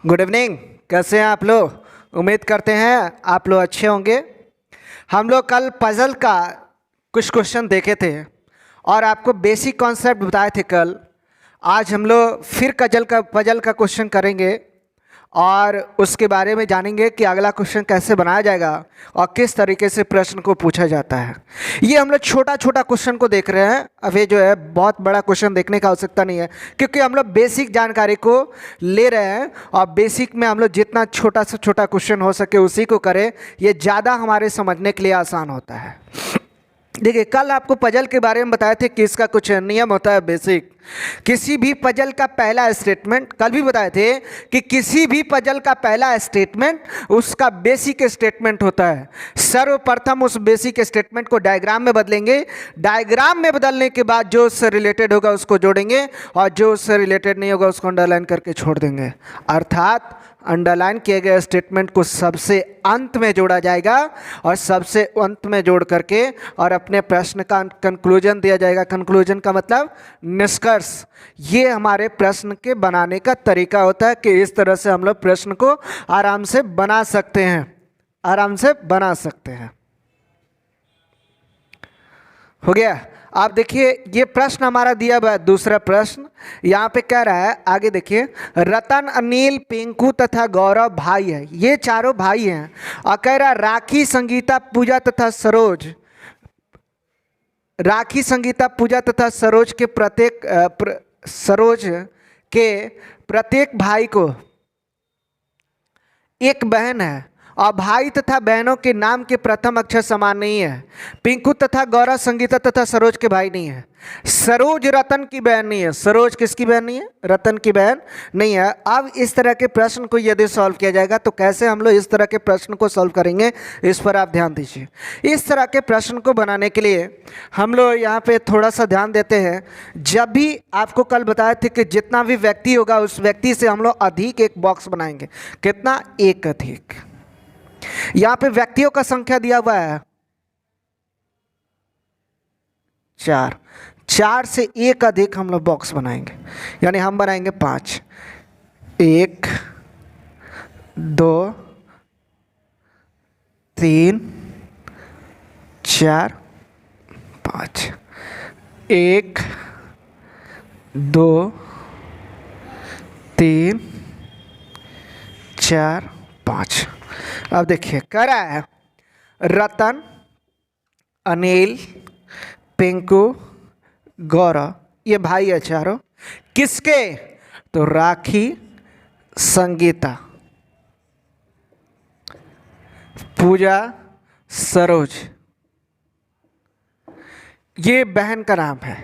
Good evening. कैसे हैं आप लोग? उम्मीद करते हैं आप लोग अच्छे होंगे। हम लोग कल पजल का कुछ क्वेश्चन देखे थे और आपको बेसिक कॉन्सेप्ट बताए थे कल। आज हम लोग फिर पजल का क्वेश्चन करेंगे और उसके बारे में जानेंगे कि अगला क्वेश्चन कैसे बनाया जाएगा और किस तरीके से प्रश्न को पूछा जाता है। ये हम लोग छोटा छोटा क्वेश्चन को देख रहे हैं। अब ये जो है बहुत बड़ा क्वेश्चन देखने का आवश्यकता नहीं है, क्योंकि हम लोग बेसिक जानकारी को ले रहे हैं और बेसिक में हम लोग जितना छोटा से छोटा क्वेश्चन हो सके उसी को करें। ये ज़्यादा हमारे समझने के लिए आसान होता है। देखिए, कल आपको पजल के बारे में बताए थे कि इसका कुछ नियम होता है बेसिक। किसी भी पजल का पहला स्टेटमेंट, कल भी बताए थे कि किसी भी पजल का पहला स्टेटमेंट उसका बेसिक स्टेटमेंट होता है। सर्वप्रथम उस बेसिक स्टेटमेंट को डायग्राम में बदलेंगे। डायग्राम में बदलने के बाद जो उससे रिलेटेड होगा उसको जोड़ेंगे और जो उससे रिलेटेड नहीं होगा उसको अंडरलाइन करके छोड़ देंगे। अर्थात अंडरलाइन किए गए स्टेटमेंट को सबसे अंत में जोड़ा जाएगा और सबसे अंत में जोड़ करके और अपने प्रश्न का कंक्लूजन दिया जाएगा। कंक्लूजन का मतलब निष्कर्ष। ये हमारे प्रश्न के बनाने का तरीका होता है कि इस तरह से हम लोग प्रश्न को आराम से बना सकते हैं, आराम से बना सकते हैं। हो गया। आप देखिए, ये प्रश्न हमारा दिया हुआ है। दूसरा प्रश्न यहाँ पे कह रहा है, आगे देखिए, रतन, अनिल, पिंकू तथा गौरव भाई है। ये चारों भाई हैं और कह रहा है राखी, संगीता, पूजा तथा सरोज, राखी, संगीता, पूजा तथा सरोज के प्रत्येक भाई को एक बहन है और भाई तथा बहनों के नाम के प्रथम अक्षर समान नहीं है। पिंकू तथा गौरव संगीता तथा सरोज के भाई नहीं है। सरोज रतन की बहन नहीं है। सरोज किसकी बहन नहीं है? रतन की बहन नहीं है। अब इस तरह के प्रश्न को यदि सॉल्व किया जाएगा तो कैसे हम लोग इस तरह के प्रश्न को सॉल्व करेंगे, इस पर आप ध्यान दीजिए। इस तरह के प्रश्न को बनाने के लिए हम लोग यहाँ पे थोड़ा सा ध्यान देते हैं। जब भी आपको कल बताए थे कि जितना भी व्यक्ति होगा उस व्यक्ति से हम लोग अधिक एक बॉक्स बनाएंगे। कितना? एक अधिक। यहां पे व्यक्तियों का संख्या दिया हुआ है 4। 4 से एक अधिक हम लोग बॉक्स बनाएंगे, यानी हम बनाएंगे 5। 1 2 3 4 5। 1 2 3 4 5। अब देखिए, कह रहा है रतन, अनिल, पिंकू, गौरव, ये भाई है चारों। किसके? तो राखी, संगीता, पूजा, सरोज, ये बहन का नाम है।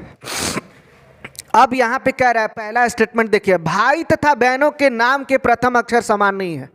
अब यहां पे कह रहा है, पहला स्टेटमेंट देखिए, भाई तथा बहनों के नाम के प्रथम अक्षर समान नहीं है।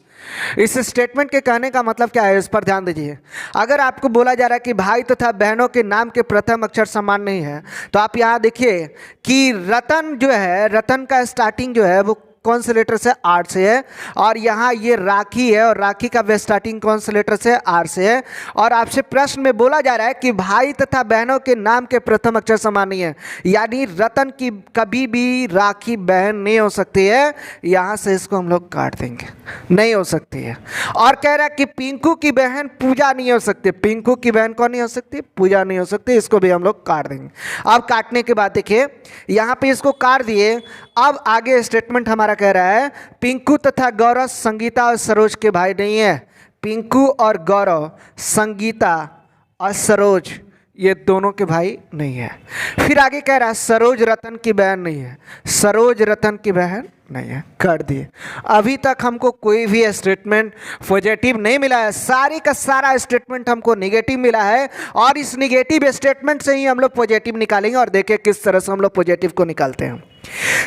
इस स्टेटमेंट के कहने का मतलब क्या है, इस पर ध्यान दीजिए। अगर आपको बोला जा रहा है कि भाई तथा बहनों के नाम के प्रथम अक्षर समान नहीं है, तो आप यहाँ देखिए कि रतन जो है, रतन का स्टार्टिंग जो है वो कौन से लेटर से? आर से है। और यहाँ ये राखी है और राखी का वे स्टार्टिंग कौन से लेटर से? आर से है। और आपसे प्रश्न में बोला जा रहा है कि भाई तथा बहनों के नाम के प्रथम अक्षर समान नहीं है, यानी रतन की कभी भी राखी बहन नहीं हो सकती है। यहाँ से इसको हम लोग काट देंगे, नहीं हो सकती है। और कह रहा है कि पिंकू की बहन पूजा नहीं हो सकती। पिंकू की बहन कौन नहीं हो सकती? पूजा नहीं हो सकती। इसको भी हम लोग काट देंगे। अब काटने के बाद देखिए, यहाँ पे इसको काट दिए। अब आगे स्टेटमेंट हमारा कह रहा है पिंकू तथा गौरव संगीता और सरोज के भाई नहीं है। पिंकू और गौरव, संगीता और सरोज, ये दोनों के भाई नहीं है। फिर आगे कह रहा है सरोज रतन की बहन नहीं है। सरोज रतन की बहन नहीं है, कर दिए। अभी तक हमको कोई भी स्टेटमेंट पॉजिटिव नहीं मिला है, सारी का सारा स्टेटमेंट हमको नेगेटिव मिला है। और इस नेगेटिव स्टेटमेंट से ही हम लोग पॉजिटिव निकालेंगे और देखिए किस तरह से हम लोग पॉजिटिव को निकालते हैं।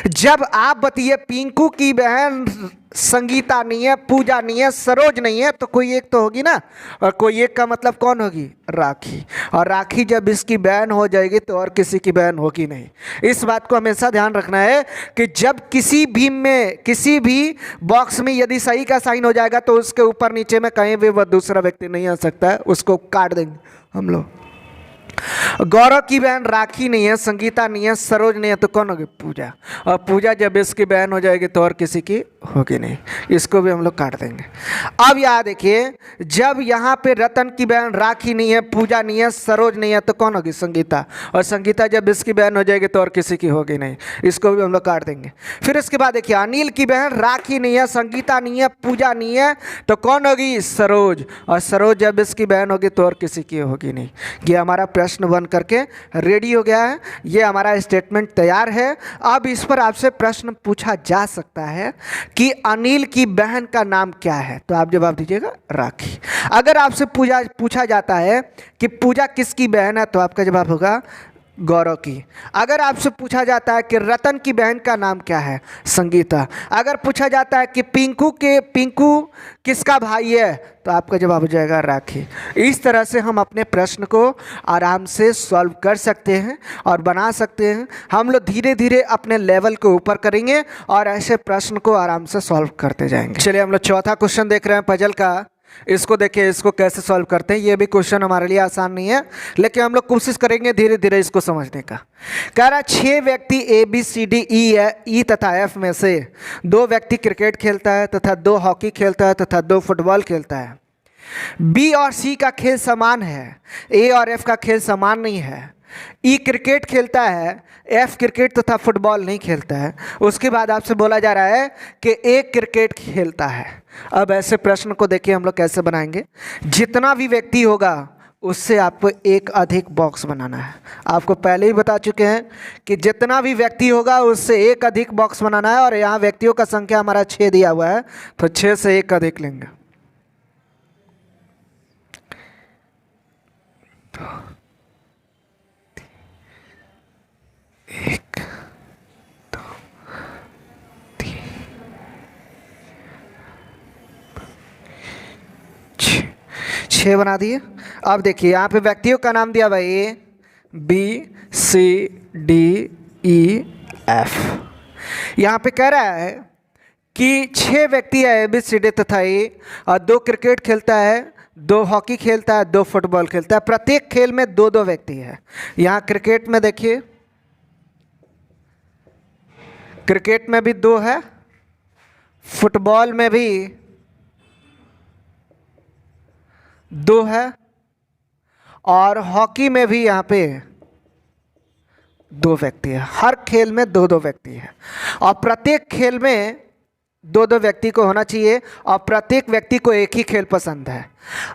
जब आप बताइए पिंकू की बहन संगीता नहीं है, पूजा नहीं है, सरोज नहीं है, तो कोई एक तो होगी ना। और कोई एक का मतलब कौन होगी? राखी। और राखी जब इसकी बहन हो जाएगी तो और किसी की बहन होगी नहीं। इस बात को हमेशा ध्यान रखना है कि जब किसी भी बॉक्स में यदि सही का साइन हो जाएगा तो उसके ऊपर नीचे में कहीं भी वह दूसरा व्यक्ति नहीं आ सकता है, उसको काट देंगे हम लोग। गौरव की बहन राखी नहीं है, संगीता नहीं है, सरोज नहीं है, तो कौन होगी? पूजा। और पूजा जब इसकी बहन हो जाएगी तो और किसी की होगी नहीं, इसको भी हम लोग काट देंगे। अब यहाँ देखिए, जब यहाँ पे रतन की बहन राखी नहीं है, पूजा नहीं है, सरोज नहीं है, तो कौन होगी? संगीता। और संगीता जब इसकी बहन हो जाएगी तो और किसी की होगी नहीं, इसको भी हम लोग काट देंगे। फिर इसके बाद देखिए, अनिल की बहन राखी नहीं है, संगीता नहीं है, पूजा नहीं है, तो कौन होगी? सरोज। और सरोज जब इसकी बहन होगी तो और किसी की होगी नहीं। ये हमारा प्रश्न बन करके रेडी हो गया है, ये हमारा स्टेटमेंट तैयार है। अब इस पर आपसे प्रश्न पूछा जा सकता है कि अनिल की बहन का नाम क्या है, तो आप जवाब दीजिएगा राखी। अगर आपसे पूछा जाता है कि पूजा किसकी बहन है, तो आपका जवाब होगा गौरव की। अगर आपसे पूछा जाता है कि रतन की बहन का नाम क्या है, संगीता। अगर पूछा जाता है कि पिंकू किसका भाई है, तो आपका जवाब हो जाएगा राखी। इस तरह से हम अपने प्रश्न को आराम से सॉल्व कर सकते हैं और बना सकते हैं। हम लोग धीरे धीरे अपने लेवल को ऊपर करेंगे और ऐसे प्रश्न को आराम से सॉल्व करते जाएंगे। चलिए हम लोग चौथा क्वेश्चन देख रहे हैं पजल का। इसको देखिए, इसको कैसे सॉल्व करते हैं। ये भी क्वेश्चन हमारे लिए आसान नहीं है, लेकिन हम लोग कोशिश करेंगे धीरे धीरे इसको समझने का। कह रहा 6 व्यक्ति ABCDE तथा F में से 2 व्यक्ति क्रिकेट खेलता है तथा 2 हॉकी खेलता है तथा 2 फुटबॉल खेलता है। B और C का खेल समान है, A और F का खेल समान नहीं है। E क्रिकेट खेलता है, F क्रिकेट तथा फुटबॉल नहीं खेलता है। उसके बाद आपसे बोला जा रहा है कि A क्रिकेट खेलता है। अब ऐसे प्रश्न को देखिए हम लोग कैसे बनाएंगे। जितना भी व्यक्ति होगा उससे आपको एक अधिक बॉक्स बनाना है। आपको पहले ही बता चुके हैं कि जितना भी व्यक्ति होगा उससे एक अधिक बॉक्स बनाना है। और यहाँ व्यक्तियों का संख्या हमारा 6 दिया हुआ है, तो 6 से एक अधिक लेंगे। एक, 2, 3, 6 बना दिए। अब देखिए यहाँ पे व्यक्तियों का नाम दिया भाई ABCDEF। यहाँ पे कह रहा है कि 6 व्यक्ति है ABCD तथा A, और 2 क्रिकेट खेलता है, 2 हॉकी खेलता है, 2 फुटबॉल खेलता है। प्रत्येक खेल में 2-2 व्यक्ति है। यहाँ क्रिकेट में देखिए, क्रिकेट में भी 2 है, फुटबॉल में भी 2 है, और हॉकी में भी यहाँ पे 2 व्यक्ति है। हर खेल में 2-2 व्यक्ति है, और प्रत्येक खेल में 2-2 व्यक्ति को होना चाहिए, और प्रत्येक व्यक्ति को एक ही खेल पसंद है।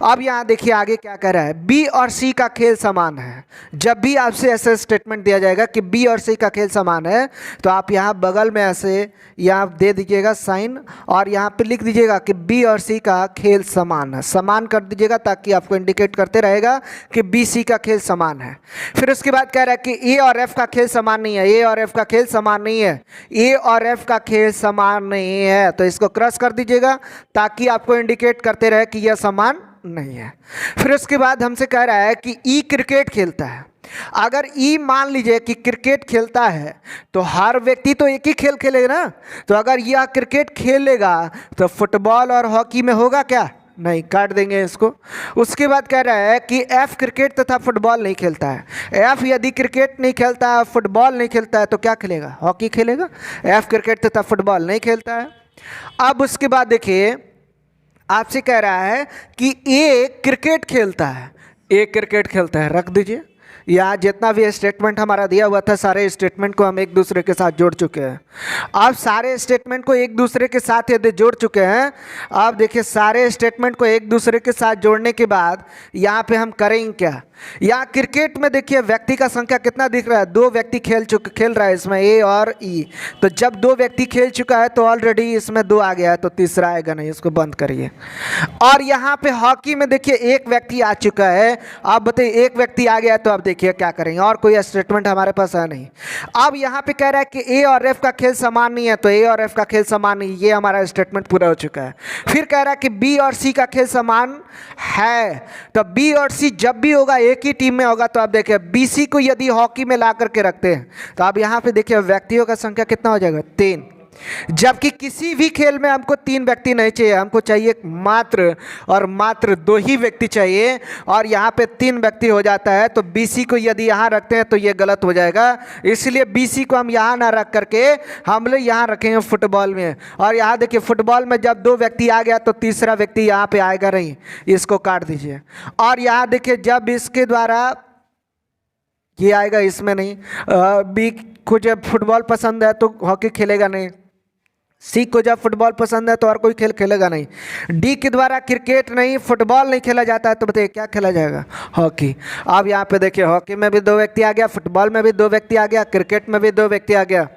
अब यहाँ देखिए आगे क्या कह रहा है, B और C का खेल समान है। जब भी आपसे ऐसा स्टेटमेंट दिया जाएगा कि B और C का खेल समान है, तो आप यहाँ बगल में ऐसे यहाँ दे दीजिएगा साइन, और यहाँ पे लिख दीजिएगा कि B और C का खेल समान है। समान कर दीजिएगा ताकि आपको इंडिकेट करते रहेगा कि B C का खेल समान है। फिर उसके बाद कह रहा है कि A और F का खेल समान नहीं है। A और F का खेल समान नहीं है। A और F का खेल समान नहीं है, तो इसको क्रॉस कर दीजिएगा ताकि आपको इंडिकेट करते रहे कि यह समान नहीं है। फिर उसके बाद हमसे कह रहा है कि E क्रिकेट खेलता है। अगर E मान लीजिए कि क्रिकेट खेलता है, तो हर व्यक्ति तो एक ही खेल खेलेगा ना। तो अगर यह क्रिकेट खेलेगा तो फुटबॉल और हॉकी में होगा क्या? नहीं, काट देंगे इसको। उसके बाद कह रहा है कि F क्रिकेट तथा फुटबॉल नहीं खेलता है। F यदि क्रिकेट नहीं खेलता है, फुटबॉल नहीं खेलता है, तो क्या खेलेगा? हॉकी खेलेगा। F क्रिकेट तथा फुटबॉल नहीं खेलता है। अब उसके बाद देखिए आपसे कह रहा है कि A क्रिकेट खेलता है। A क्रिकेट खेलता है, रख दीजिए। यहाँ जितना भी स्टेटमेंट हमारा दिया हुआ था, सारे स्टेटमेंट को हम एक दूसरे के साथ जोड़ चुके हैं। आप सारे स्टेटमेंट को एक दूसरे के साथ यदि जोड़ चुके हैं, आप देखिए सारे स्टेटमेंट को एक दूसरे के साथ जोड़ने के बाद यहाँ पे हम करेंगे क्या? यहाँ क्रिकेट में देखिए व्यक्ति का संख्या कितना दिख रहा है? 2 व्यक्ति खेल रहा है इसमें, A और E। तो जब 2 व्यक्ति खेल चुका है तो ऑलरेडी इसमें 2 आ गया है, तो तीसरा आएगा नहीं, इसको बंद करिए। और यहाँ पे हॉकी में देखिए 1 व्यक्ति आ चुका है। आप बताइए 1 व्यक्ति आ गया तो आप देखिए क्या करेंगे, और कोई स्टेटमेंट हमारे पास है नहीं। अब यहाँ पे कह रहा है कि A और F का खेल समान नहीं है, तो A और F का खेल समान नहीं, ये हमारा स्टेटमेंट पूरा हो चुका है। फिर कह रहा है कि B और C का खेल समान है, तो B और C जब भी होगा एक ही टीम में होगा। तो आप देखिए BC को यदि हॉकी में ला करके रखते हैं, तो आप यहाँ पे देखिए व्यक्तियों का संख्या कितना हो जाएगा? 3। जबकि किसी भी खेल में हमको 3 व्यक्ति नहीं चाहिए, हमको चाहिए मात्र और मात्र 2 ही व्यक्ति चाहिए, और यहाँ पे 3 व्यक्ति हो जाता है। तो BC को यदि यहाँ रखते हैं तो ये गलत हो जाएगा, इसलिए BC को हम यहाँ ना रख करके हम लोग यहाँ रखेंगे फुटबॉल में। और यहाँ देखिए फुटबॉल में जब 2 व्यक्ति आ गया तो तीसरा व्यक्ति यहाँ पे आएगा नहीं, इसको काट दीजिए। और यहाँ देखिए जब इसके द्वारा ये आएगा, इसमें नहीं। B को जब फुटबॉल पसंद है तो हॉकी खेलेगा नहीं, C को जब फुटबॉल पसंद है तो और कोई खेल खेलेगा नहीं, D के द्वारा क्रिकेट नहीं, फुटबॉल नहीं खेला जाता है, तो बताइए क्या खेला जाएगा? हॉकी। अब यहाँ पे देखिए हॉकी में भी 2 व्यक्ति आ गया, फुटबॉल में भी 2 व्यक्ति आ गया, क्रिकेट में भी 2 व्यक्ति आ गया,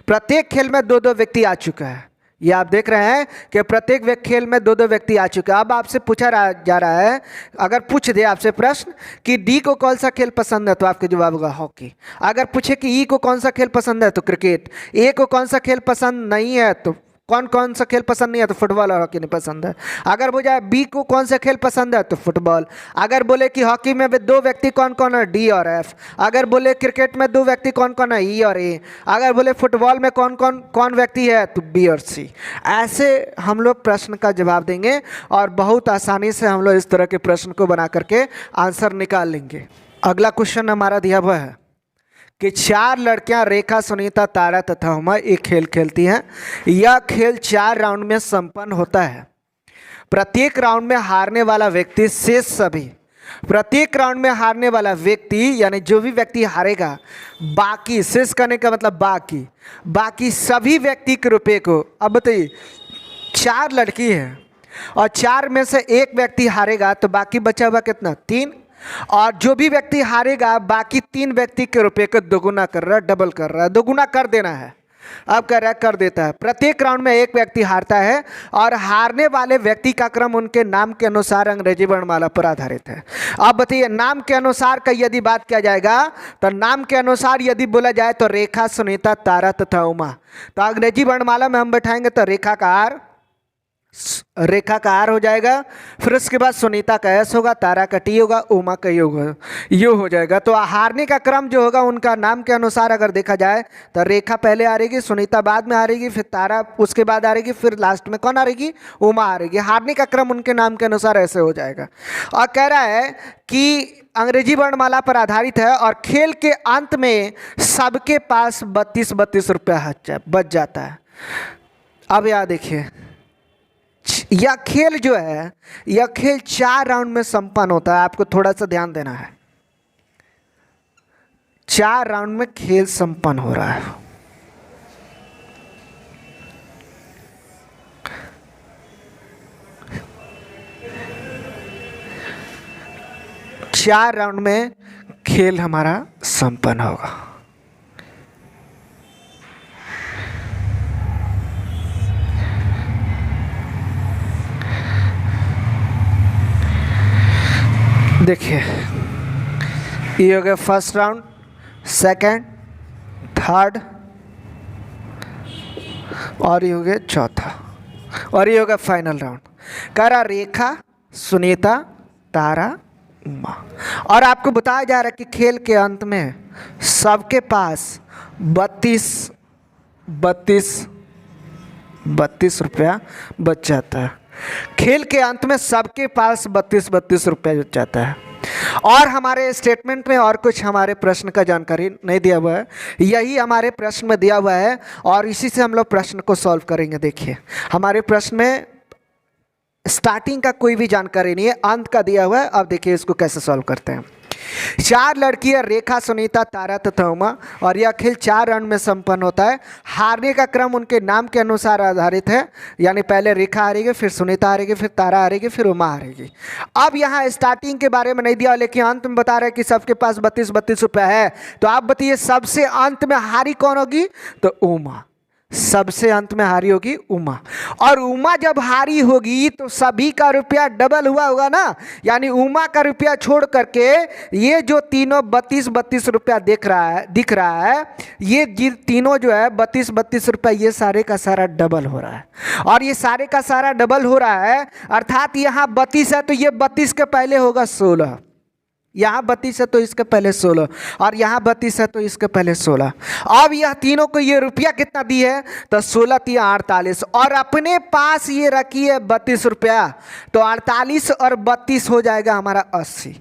प्रत्येक खेल में 2-2 व्यक्ति आ चुका है। ये आप देख रहे हैं कि प्रत्येक खेल में 2-2 व्यक्ति आ चुके हैं। अब आपसे पूछा जा रहा है, अगर पूछ दे आपसे प्रश्न कि D को कौन सा खेल पसंद है तो आपके जवाब होगा हॉकी। अगर पूछे कि E को कौन सा खेल पसंद है तो क्रिकेट, A को कौन सा खेल पसंद नहीं है तो कौन सा खेल पसंद नहीं है तो फुटबॉल और हॉकी नहीं पसंद है। अगर बोले जाए B को कौन सा खेल पसंद है तो फुटबॉल। अगर बोले कि हॉकी में भी 2 व्यक्ति कौन कौन है, D और F। अगर बोले क्रिकेट में 2 व्यक्ति कौन कौन है, E और A। अगर बोले फुटबॉल में कौन व्यक्ति है तो B और C। ऐसे हम लोग प्रश्न का जवाब देंगे और बहुत आसानी से हम लोग इस तरह के प्रश्न को बना करके आंसर निकाल लेंगे। अगला क्वेश्चन हमारा दिया हुआ है कि 4 लड़कियां रेखा, सुनीता, तारा तथा उमा एक खेल खेलती हैं। यह खेल 4 राउंड में संपन्न होता है। प्रत्येक राउंड में हारने वाला व्यक्ति शेष सभी, प्रत्येक राउंड में हारने वाला व्यक्ति यानी जो भी व्यक्ति हारेगा, बाकी शेष करने का मतलब बाकी सभी व्यक्ति के रुपये को। अब बताइए 4 लड़की है और 4 में से 1 व्यक्ति हारेगा तो बाकी बचा हुआ कितना? 3। और जो भी व्यक्ति हारेगा बाकी 3 व्यक्ति के रुपये को दोगुना कर रहा है, डबल कर रहा है, दोगुना कर देना है। अब कह रहा है कर देता है। प्रत्येक राउंड में 1 व्यक्ति हारता है और हारने वाले व्यक्ति का क्रम उनके नाम के अनुसार अंग्रेजी वर्णमाला पर आधारित है। अब बताइए नाम के अनुसार का यदि बात किया जाएगा तो नाम के अनुसार यदि बोला जाए तो रेखा, सुनीता, तारा तथा उमा। तो अंग्रेजी वर्णमाला में हम बैठाएंगे तो रेखा का आर हो जाएगा, फिर उसके बाद सुनीता का एस होगा, तारा का टी होगा, उमा का यू हो जाएगा। तो हारने का क्रम जो होगा उनका नाम के अनुसार अगर देखा जाए तो रेखा पहले आ रहेगी, सुनीता बाद में आ रहेगी, फिर तारा उसके बाद आ रहेगी, फिर लास्ट में कौन आ रहेगी? उमा आ रहेगी। हारने का क्रम उनके नाम के अनुसार ऐसे हो जाएगा। और कह रहा है कि अंग्रेजी वर्णमाला पर आधारित है और खेल के अंत में सबके पास 32 रुपया बच जाता है। अब यहाँ देखिए यह खेल जो है यह खेल 4 राउंड में संपन्न होता है। आपको थोड़ा सा ध्यान देना है, 4 राउंड में खेल संपन्न हो रहा है। चार राउंड में खेल हमारा संपन्न होगा। देखिए ये हो गया फर्स्ट राउंड, सेकंड, थर्ड और ये हो गया चौथा और ये हो गया फाइनल राउंड। कह रहा रेखा, सुनीता, तारा, उमा। और आपको बताया जा रहा है कि खेल के अंत में सबके पास 32 रुपया बच जाता है। खेल के अंत में सबके पास 32 रुपया बच जाता है। और हमारे स्टेटमेंट में और कुछ हमारे प्रश्न का जानकारी नहीं दिया हुआ है, यही हमारे प्रश्न में दिया हुआ है और इसी से हम लोग प्रश्न को सॉल्व करेंगे। देखिए हमारे प्रश्न में स्टार्टिंग का कोई भी जानकारी नहीं है, अंत का दिया हुआ है। अब देखिए इसको कैसे सॉल्व करते हैं। 4 लड़कियां रेखा, सुनीता, तारा तथा उमा और यह खेल 4 राउंड में संपन्न होता है। हारने का क्रम उनके नाम के अनुसार आधारित है, यानी पहले रेखा हारेगी, फिर सुनीता हारेगी, फिर तारा हारेगी, फिर उमा हारेगी। अब यहाँ स्टार्टिंग के बारे में नहीं दिया लेकिन अंत में बता रहे हैं कि सबके पास 32 रुपया है। तो आप बताइए सबसे अंत में हारी कौन होगी? तो उमा। सबसे अंत में हारी होगी उमा। और उमा जब हारी होगी तो सभी का रुपया डबल हुआ होगा ना, यानी उमा का रुपया छोड़ करके ये जो तीनों 32 रुपया दिख रहा है, ये तीनों जो है 32 रुपया, ये सारे का सारा डबल हो रहा है। और ये सारे का सारा डबल हो रहा है अर्थात यहाँ 32 है तो ये 32 के पहले होगा 16, यहाँ 32 है तो इसके पहले 16, और यहाँ 32 है तो इसके पहले 16। अब यह तीनों को ये रुपया कितना दी है, तो 16 तिया 48, और अपने पास ये रखी है 32 रुपया, तो 48 और 32 हो जाएगा हमारा 80।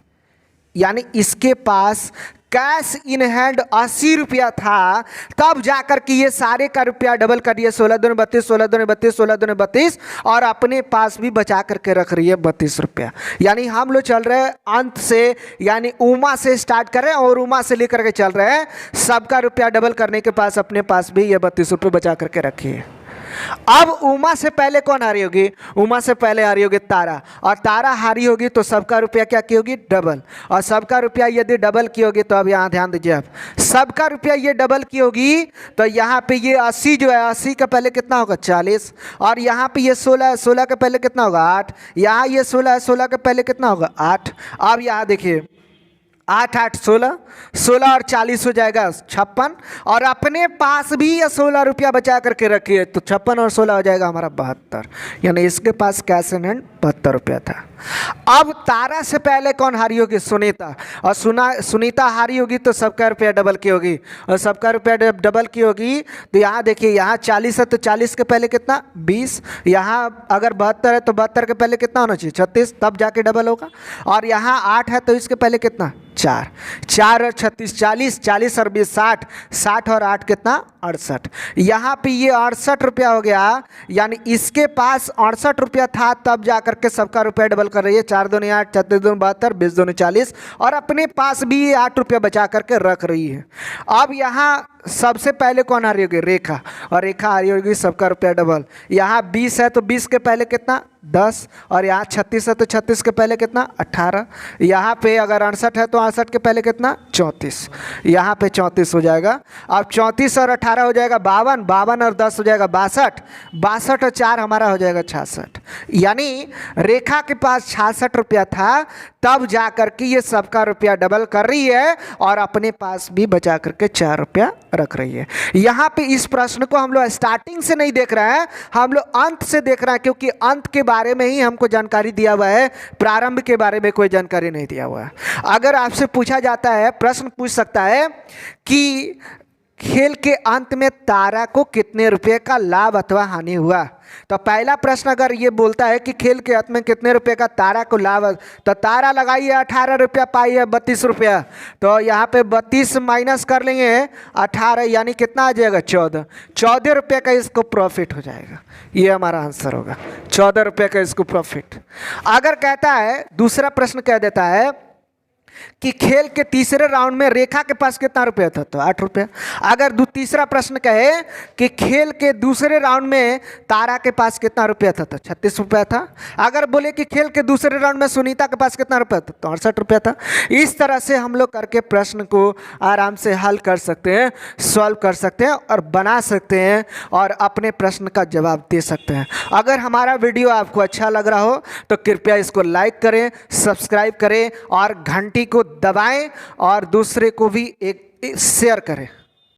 यानी इसके पास कैश इन हैंड 80 रुपया था, तब जाकर के ये सारे का रुपया डबल कर दिए, 16 दूनी 32, 16 दूनी 32, 16 दूनी 32, और अपने पास भी बचा करके रख रही है 32 रुपया। यानी हम लोग चल रहे हैं अंत से, यानी उमा से स्टार्ट कर रहे हैं और उमा से लेकर के चल रहे हैं। सबका रुपया डबल करने के पास अपने पास भी ये 32 रुपये बचा करके रखी है। अब उमा से पहले कौन हारी होगी, उमा से पहले हारी होगी तारा, और तारा हारी होगी तो सबका रुपया क्या की होगी, डबल, और सबका रुपया यदि डबल की होगी तो अब यहाँ ध्यान दीजिए, अब सबका रुपया ये डबल की होगी तो यहाँ पे ये 80 जो है, 80 का पहले कितना होगा 40, और यहाँ पे ये 16 है, 16 के पहले कितना होगा 8, यहाँ ये 16 है, 16 के पहले कितना होगा 8। अब यहाँ देखिए 8 8 16, 16 और 40 हो जाएगा 56, और अपने पास भी ये 16 रुपया बचा करके रखिए, तो 56 और 16 हो जाएगा हमारा 72। यानी इसके पास कैश इन हैंड 72 रुपया था। अब तारा से पहले कौन हारी होगी, सुनीता, और सुनीता हारी होगी तो सबका रुपया डबल की होगी, और सबका रुपया डबल की होगी तो यहाँ देखिए, यहाँ 40 है तो 40 के पहले कितना 20, यहाँ अगर 72 है तो 72 के पहले कितना होना चाहिए 36, तब जाके डबल होगा, और यहाँ 8 है तो इसके पहले कितना 4, 4 और 36 40, 40 और 20 60, 60 और 8 कितना 68। यहाँ पे ये 68 रुपया हो गया, यानी इसके पास 68 रुपया था, तब जाकर के सबका रुपया डबल कर रही है, 4 दूनी 8, 36 दूनी 72, 20 दूनी 40, और अपने पास भी ये 8 रुपया बचा करके रख रही है। अब यहाँ सबसे पहले कौन हारी होगी, रेखा, और रेखा हारी होगी सबका रुपया डबल। यहाँ 20 है तो 20 के पहले कितना 10, और यहाँ 36 है तो 36 के पहले कितना 18, यहाँ पे अगर 68 है तो 68 के पहले कितना 34, यहाँ पे 34 हो जाएगा। अब 34 और 18 हो जाएगा 52, 52 और 10 हो जाएगा 62, 62 और 4 हमारा हो जाएगा 66। यानी रेखा के पास 66 रुपया था, तब जा करके ये सबका रुपया डबल कर रही है, और अपने पास भी बचा करके 4 रुपया रख रही है। यहाँ पे इस प्रश्न को हम लोग स्टार्टिंग से नहीं देख रहे हैं, हम लोग अंत से देख रहे हैं, क्योंकि अंत के बारे में ही हमको जानकारी दिया हुआ है, प्रारंभ के बारे में कोई जानकारी नहीं दिया हुआ है। अगर आपसे पूछा जाता है, प्रश्न पूछ सकता है कि खेल के अंत में तारा को कितने रुपए का लाभ अथवा हानि हुआ, तो पहला प्रश्न अगर ये बोलता है कि खेल के अंत में कितने रुपए का तारा को लाभ, तो तारा लगाई है 18 रुपया, पाई है 32 रुपया, तो यहाँ पे 32 माइनस कर लेंगे 18, यानी कितना आ जाएगा 14, 14 रुपये का इसको प्रॉफिट हो जाएगा। ये हमारा आंसर होगा, 14 रुपये का इसको प्रॉफिट। अगर कहता है, दूसरा प्रश्न कह देता है कि खेल के तीसरे राउंड में रेखा के पास कितना रुपया था, तो 8 रुपया। अगर तीसरा प्रश्न कहे कि खेल के दूसरे राउंड में तारा के पास कितना रुपया था, तो 36 रुपया था। अगर बोले कि खेल के दूसरे राउंड में सुनीता के पास कितना रुपया था, तो 68 रुपया था। इस तरह से हम लोग करके प्रश्न को आराम से हल कर सकते हैं, सॉल्व कर सकते हैं और बना सकते हैं, और अपने प्रश्न का जवाब दे सकते हैं। अगर हमारा वीडियो आपको अच्छा लग रहा हो तो कृपया इसको लाइक करें, सब्सक्राइब करें और घंटी को दबाएं, और दूसरे को भी एक शेयर करें।